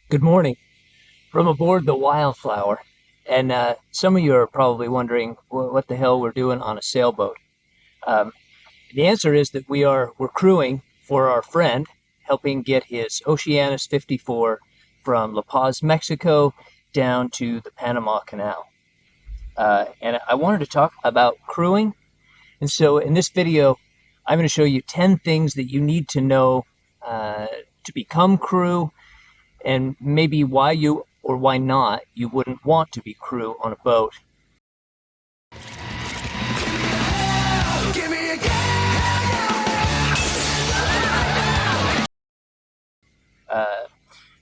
Good morning from aboard the Wildflower. And some of you are probably wondering what the hell we're doing on a sailboat. Um, the answer is that we're crewing for our friend, helping get his Oceanus 54 from La Paz, Mexico, down to the Panama Canal. And I wanted to talk about crewing. And so in this video, I'm going to show you 10 things that you need to know to become crew, and maybe why you or why not you wouldn't want to be crew on a boat.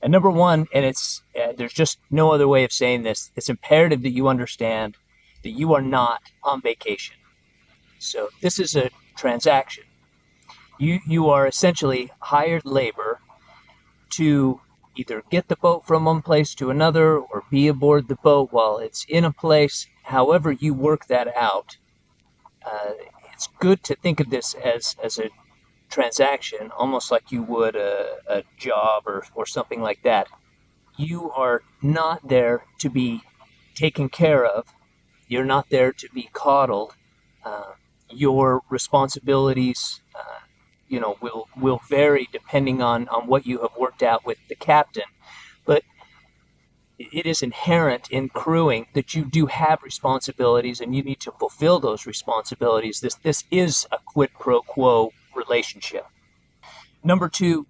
And number one, and there's just no other way of saying this, it's imperative that you understand that you are not on vacation. So this is a transaction. You are essentially hired labor to either get the boat from one place to another or be aboard the boat while it's in a place. However you work that out, it's good to think of this as a transaction, almost like you would a job or something like that. You are not there to be taken care of. You're not there to be coddled. Your responsibilities will vary depending on what you have worked out with the captain. But it is inherent in crewing that you do have responsibilities and you need to fulfill those responsibilities. This is a quid pro quo relationship. Number two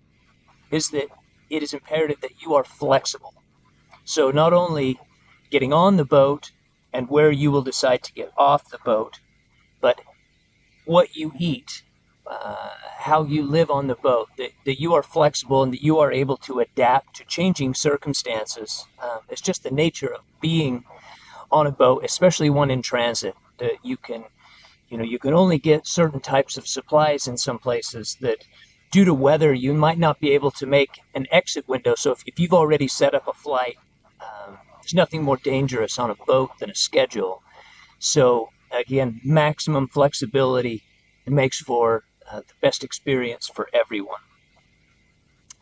is that it is imperative that you are flexible. So not only getting on the boat and where you will decide to get off the boat, but what you eat, how you live on the boat, that you are flexible and that you are able to adapt to changing circumstances. It's just the nature of being on a boat, especially one in transit, that you can only get certain types of supplies in some places that due to weather, you might not be able to make an exit window. So if you've already set up a flight, there's nothing more dangerous on a boat than a schedule. So again, maximum flexibility makes for the best experience for everyone.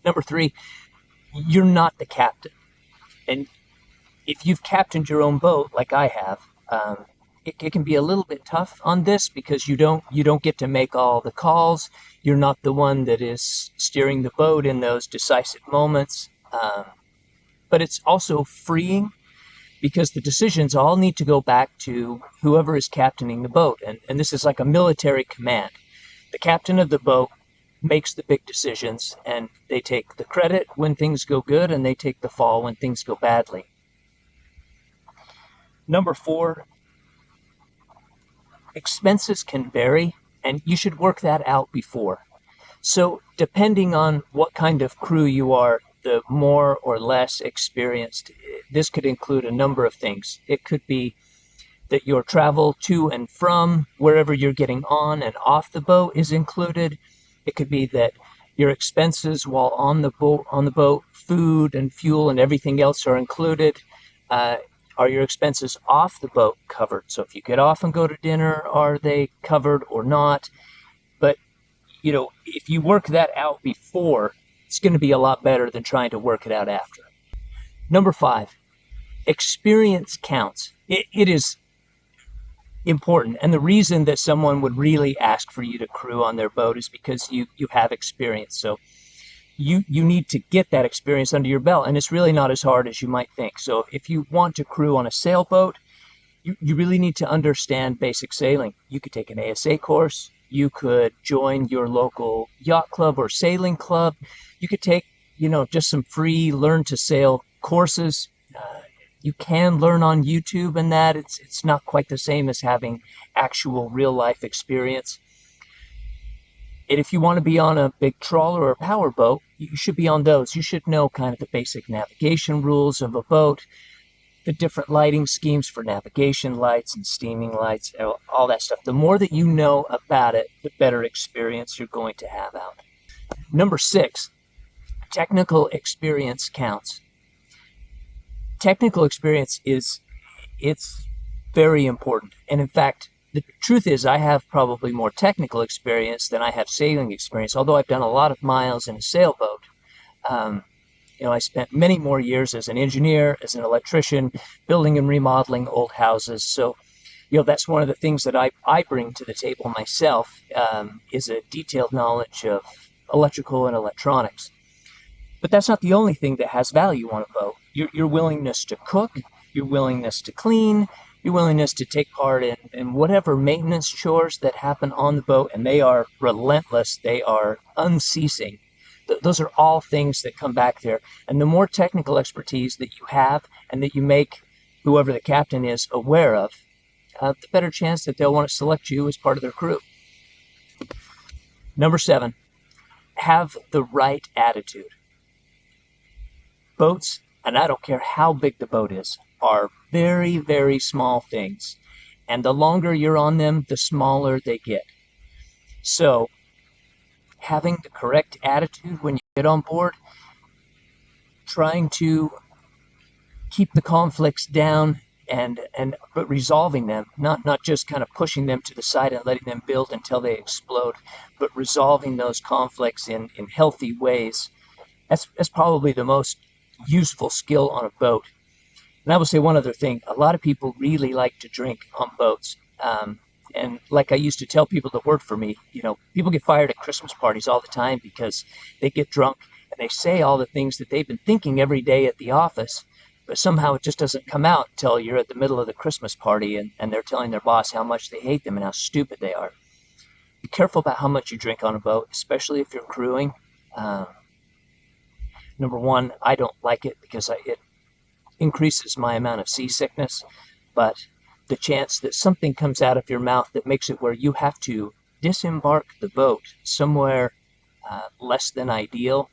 Number three, you're not the captain. And if you've captained your own boat, like I have, it can be a little bit tough on this because you don't get to make all the calls. You're not the one that is steering the boat in those decisive moments. But it's also freeing because the decisions all need to go back to whoever is captaining the boat. And this is like a military command. The captain of the boat makes the big decisions, and they take the credit when things go good, and they take the fall when things go badly. Number four, expenses can vary, and you should work that out before. So depending on what kind of crew you are, the more or less experienced, this could include a number of things. It could be that your travel to and from wherever you're getting on and off the boat is included. It could be that your expenses while on the boat, food and fuel and everything else are included. Are your expenses off the boat covered? So if you get off and go to dinner, are they covered or not? But if you work that out before, it's going to be a lot better than trying to work it out after. Number five, experience counts. It is important. And the reason that someone would really ask for you to crew on their boat is because you have experience. So you need to get that experience under your belt. And it's really not as hard as you might think. So if you want to crew on a sailboat, you really need to understand basic sailing. You could take an ASA course. You could join your local yacht club or sailing club. You could take, just some free learn to sail courses. You can learn on YouTube, and that it's not quite the same as having actual real life experience. And if you want to be on a big trawler or power boat, you should be on those. You should know kind of the basic navigation rules of a boat, the different lighting schemes for navigation lights and steaming lights, all that stuff. The more that you know about it, the better experience you're going to have out. Number six, technical experience counts. Technical experience it's very important. And in fact, the truth is I have probably more technical experience than I have sailing experience, although I've done a lot of miles in a sailboat. I spent many more years as an engineer, as an electrician, building and remodeling old houses. So, that's one of the things that I bring to the table myself, is a detailed knowledge of electrical and electronics. But that's not the only thing that has value on a boat. Your willingness to cook, your willingness to clean, your willingness to take part in whatever maintenance chores that happen on the boat, and they are relentless, they are unceasing. Those are all things that come back there. And the more technical expertise that you have and that you make whoever the captain is aware of, the better chance that they'll want to select you as part of their crew. Number 7, have the right attitude. Boats, and I don't care how big the boat is, are very, very small things. And the longer you're on them, the smaller they get. So, having the correct attitude when you get on board, trying to keep the conflicts down but resolving them, not just kind of pushing them to the side and letting them build until they explode, but resolving those conflicts in healthy ways. That's probably the most useful skill on a boat. And I will say one other thing. A lot of people really like to drink on boats. And like I used to tell people that work for me, people get fired at Christmas parties all the time because they get drunk and they say all the things that they've been thinking every day at the office, but somehow it just doesn't come out until you're at the middle of the Christmas party and they're telling their boss how much they hate them and how stupid they are. Be careful about how much you drink on a boat, especially if you're crewing. Number one, I don't like it because it increases my amount of seasickness, but the chance that something comes out of your mouth that makes it where you have to disembark the boat somewhere less than ideal,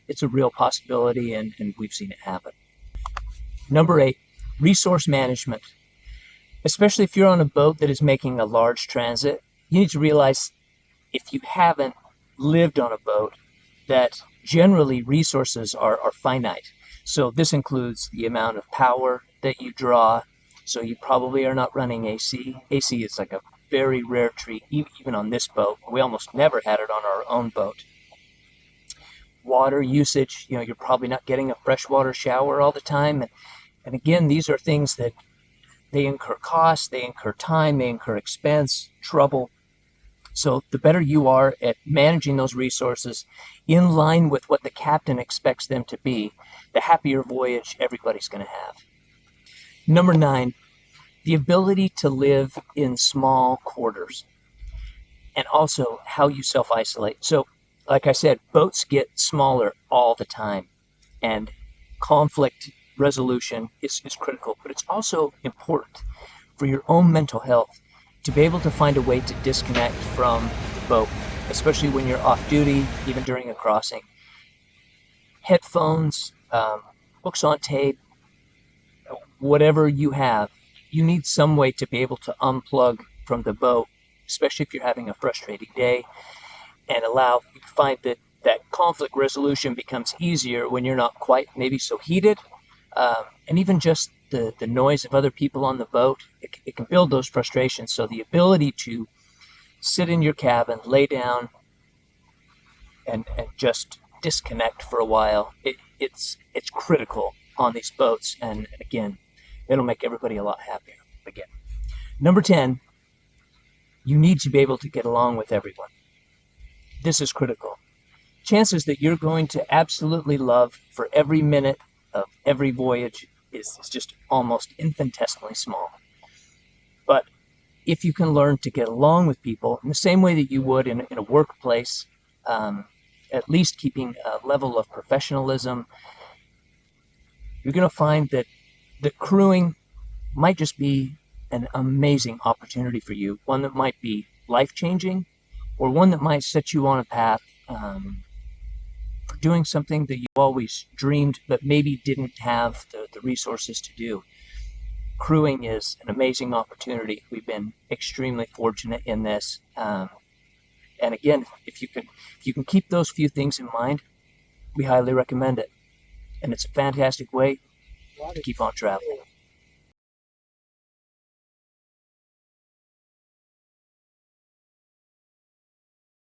it's a real possibility, and we've seen it happen. Number 8, resource management. Especially if you're on a boat that is making a large transit, you need to realize, if you haven't lived on a boat, that generally resources are finite. So this includes the amount of power that you draw. So you probably are not running AC. AC is like a very rare treat, even on this boat. We almost never had it on our own boat. Water usage, you're probably not getting a freshwater shower all the time. And again, these are things that they incur cost, they incur time, they incur expense, trouble. So the better you are at managing those resources in line with what the captain expects them to be, the happier voyage everybody's going to have. Number 9, the ability to live in small quarters, and also how you self-isolate. So, like I said, boats get smaller all the time, and conflict resolution is critical, but it's also important for your own mental health to be able to find a way to disconnect from the boat, especially when you're off duty, even during a crossing. Headphones, books on tape, whatever you have, you need some way to be able to unplug from the boat, especially if you're having a frustrating day, and find that conflict resolution becomes easier when you're not quite maybe so heated. And even just the noise of other people on the boat, it can build those frustrations. So the ability to sit in your cabin, lay down, and just disconnect for a while, it's critical on these boats. And again, it'll make everybody a lot happier. Again, number 10, you need to be able to get along with everyone. This is critical. Chances that you're going to absolutely love for every minute of every voyage is just almost infinitesimally small. But if you can learn to get along with people in the same way that you would in a workplace, at least keeping a level of professionalism, you're going to find that the crewing might just be an amazing opportunity for you, one that might be life-changing, or one that might set you on a path for doing something that you always dreamed but maybe didn't have the resources to do. Crewing is an amazing opportunity. We've been extremely fortunate in this. And again, if you can keep those few things in mind, we highly recommend it. And it's a fantastic way to keep on traveling.